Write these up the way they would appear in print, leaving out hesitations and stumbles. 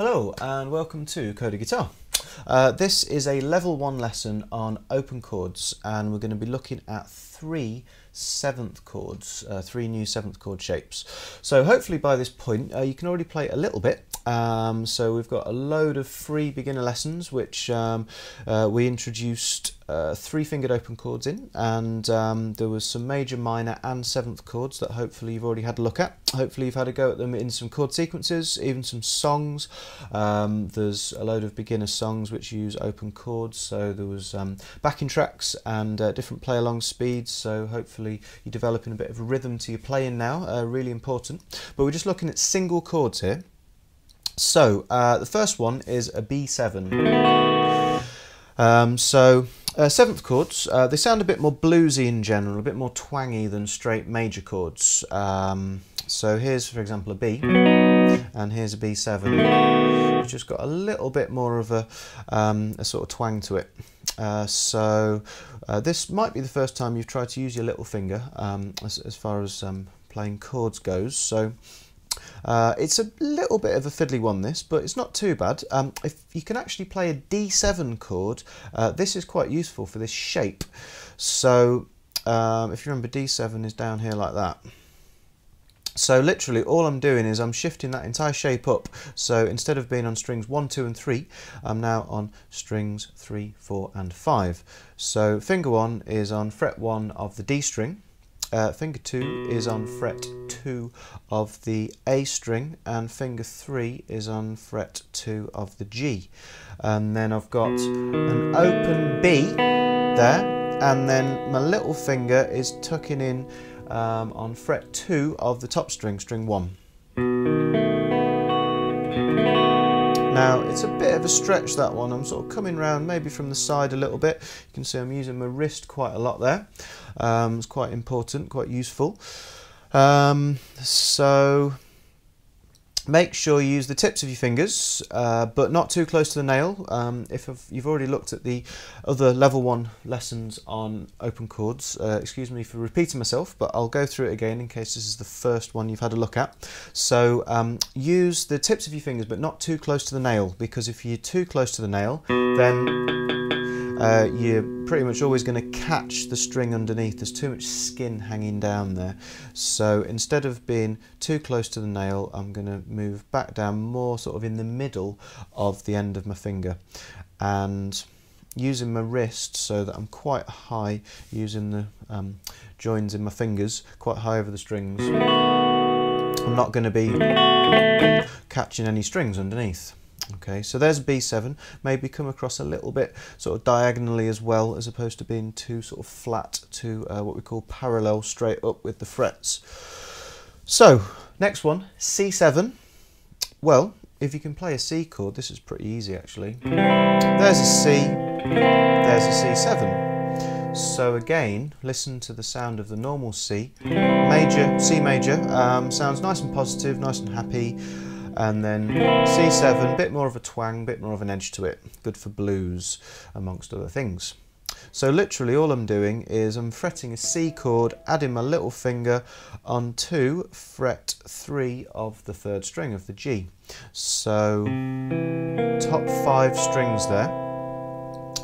Hello and welcome to Coda Guitar. This is a level 1 lesson on open chords, and we're going to be looking at three new seventh chord shapes. So hopefully by this point you can already play a little bit. So we've got a load of free beginner lessons which we introduced 3-fingered open chords in, and there was some major, minor and seventh chords that hopefully you've already had a look at. Hopefully you've had a go at them in some chord sequences, even some songs. There's a load of beginner songs which use open chords, so there was backing tracks and different play-along speeds, so hopefully you're developing a bit of a rhythm to your playing now, really important. But we're just looking at single chords here. So the first one is a B7. Seventh chords, they sound a bit more bluesy in general, a bit more twangy than straight major chords. So here's, for example, a B, and here's a B7. It's just got a little bit more of a sort of twang to it. This might be the first time you've tried to use your little finger as far as playing chords goes. So it's a little bit of a fiddly one, this, but it's not too bad. If you can actually play a D7 chord, this is quite useful for this shape. So if you remember, D7 is down here like that. So literally all I'm doing is I'm shifting that entire shape up. So instead of being on strings 1, 2 and 3, I'm now on strings 3, 4 and 5. So finger 1 is on fret 1 of the D string. Finger 2 is on fret 2 of the A string, and finger 3 is on fret 2 of the G. And then I've got an open B there, and then my little finger is tucking in on fret 2 of the top string, string 1. Now it's a bit of a stretch, that one. I'm sort of coming round maybe from the side a little bit. You can see I'm using my wrist quite a lot there. It's quite important, quite useful. So make sure you use the tips of your fingers, but not too close to the nail. If you've already looked at the other level 1 lessons on open chords, excuse me for repeating myself, but I'll go through it again in case this is the first one you've had a look at. So use the tips of your fingers, but not too close to the nail, because if you're too close to the nail, then you're pretty much always going to catch the string underneath. There's too much skin hanging down there. So instead of being too close to the nail, I'm going to move back down more sort of in the middle of the end of my finger, and using my wrist so that I'm quite high, using the joins in my fingers quite high over the strings. I'm not going to be catching any strings underneath. Okay, so there's a B7. Maybe come across a little bit sort of diagonally as well, as opposed to being too sort of flat to what we call parallel straight up with the frets. So next one, C7. Well, if you can play a C chord, this is pretty easy actually. There's a C, there's a C7. So again, listen to the sound of the normal C. Major, C major, sounds nice and positive, nice and happy. And then C7, bit more of a twang, bit more of an edge to it. Good for blues, amongst other things. So literally all I'm doing is I'm fretting a C chord, adding my little finger onto fret 3 of the 3rd string of the G. So top 5 strings there.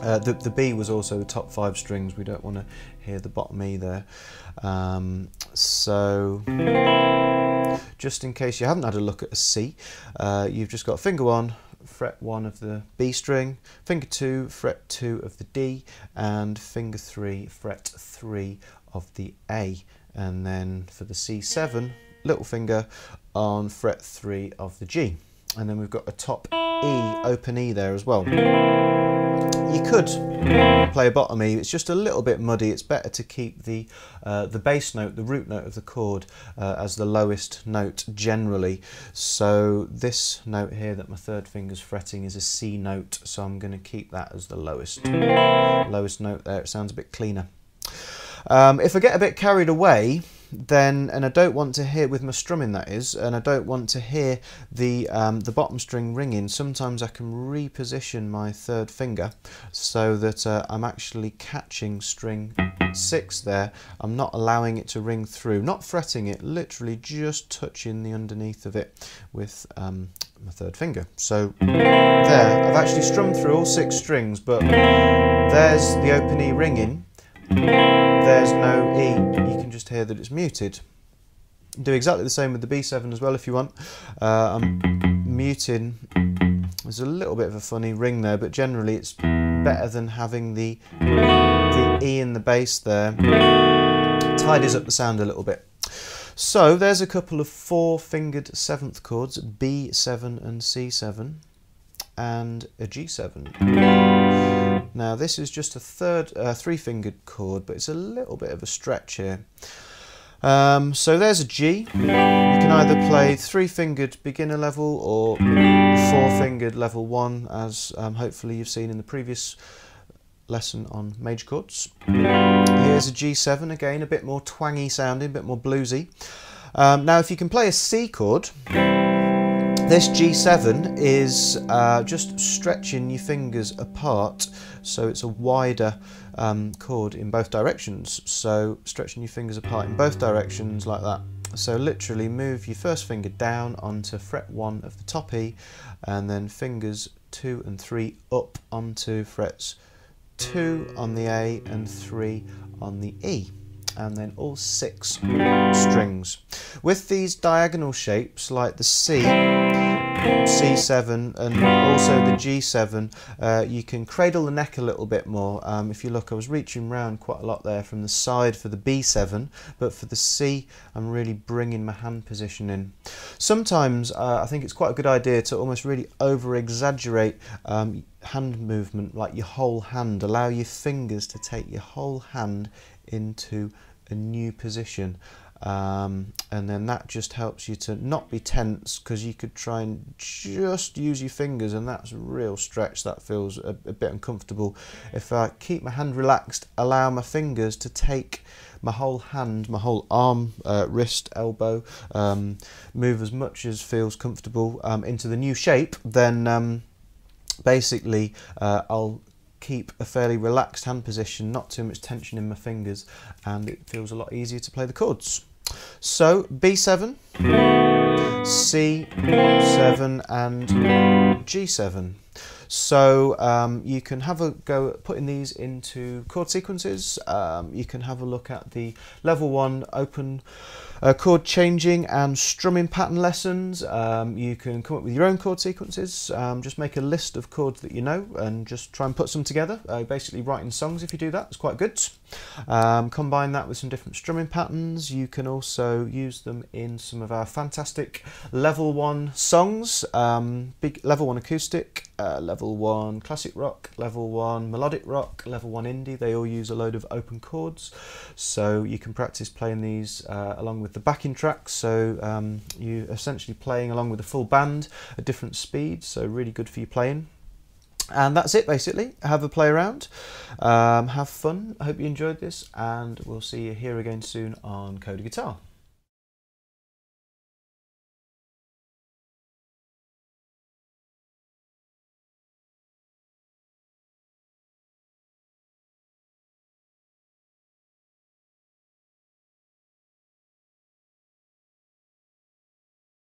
The B was also the top 5 strings. We don't want to hear the bottom E there. Just in case you haven't had a look at a C, you've just got finger 1, fret 1 of the B string, finger 2, fret 2 of the D, and finger 3, fret 3 of the A. And then for the C7, little finger on fret 3 of the G. And then we've got a top E, open E there as well. You could play a bottom E, it's just a little bit muddy. It's better to keep the bass note, the root note of the chord, as the lowest note generally. So this note here that my 3rd finger's fretting is a C note, so I'm going to keep that as the lowest note there. It sounds a bit cleaner. If I get a bit carried away, then, and I don't want to hear, with my strumming that is, and I don't want to hear the bottom string ringing, sometimes I can reposition my third finger so that I'm actually catching string 6 there. I'm not allowing it to ring through, not fretting it, literally just touching the underneath of it with my third finger. So there, I've actually strummed through all 6 strings, but there's the open E ringing, there's no E, you can just hear that it's muted. Do exactly the same with the B7 as well if you want. I'm muting, there's a little bit of a funny ring there, but generally it's better than having the E in the bass there. Tidies up the sound a little bit. So there's a couple of 4-fingered 7th chords, B7 and C7, and a G7. Now this is just a 3-fingered chord, but it's a little bit of a stretch here. So there's a G. You can either play 3-fingered beginner level or 4-fingered level 1, as hopefully you've seen in the previous lesson on major chords. Here's a G7, again a bit more twangy sounding, a bit more bluesy. Now if you can play a C chord, this G7 is just stretching your fingers apart, so it's a wider chord in both directions. So stretching your fingers apart in both directions like that. So literally move your first finger down onto fret 1 of the top E, and then fingers 2 and 3 up onto frets 2 on the A and 3 on the E, and then all 6 strings. With these diagonal shapes like the C, C7 and also the G7, you can cradle the neck a little bit more. If you look, I was reaching round quite a lot there from the side for the B7, but for the C I'm really bringing my hand position in. Sometimes I think it's quite a good idea to almost really over exaggerate hand movement, like your whole hand. Allow your fingers to take your whole hand into a new position, and then that just helps you to not be tense, because you could try and just use your fingers and that's a real stretch, that feels a bit uncomfortable. If I keep my hand relaxed, allow my fingers to take my whole hand, my whole arm, wrist, elbow, move as much as feels comfortable into the new shape, then basically I'll keep a fairly relaxed hand position, not too much tension in my fingers, and it feels a lot easier to play the chords. So B7, C7 and G7. So you can have a go at putting these into chord sequences. You can have a look at the level 1 open chord changing and strumming pattern lessons. You can come up with your own chord sequences. Just make a list of chords that you know and just try and put some together. Basically writing songs, if you do that, it's quite good. Combine that with some different strumming patterns. You can also use them in some of our fantastic level 1 songs. Big level 1 acoustic, level 1 classic rock, level 1 melodic rock, level 1 indie. They all use a load of open chords, so you can practice playing these along with the backing tracks. So you're essentially playing along with the full band at different speeds, so really good for you playing. And that's it basically. Have a play around, have fun. I hope you enjoyed this, and we'll see you here again soon on Coda Guitar.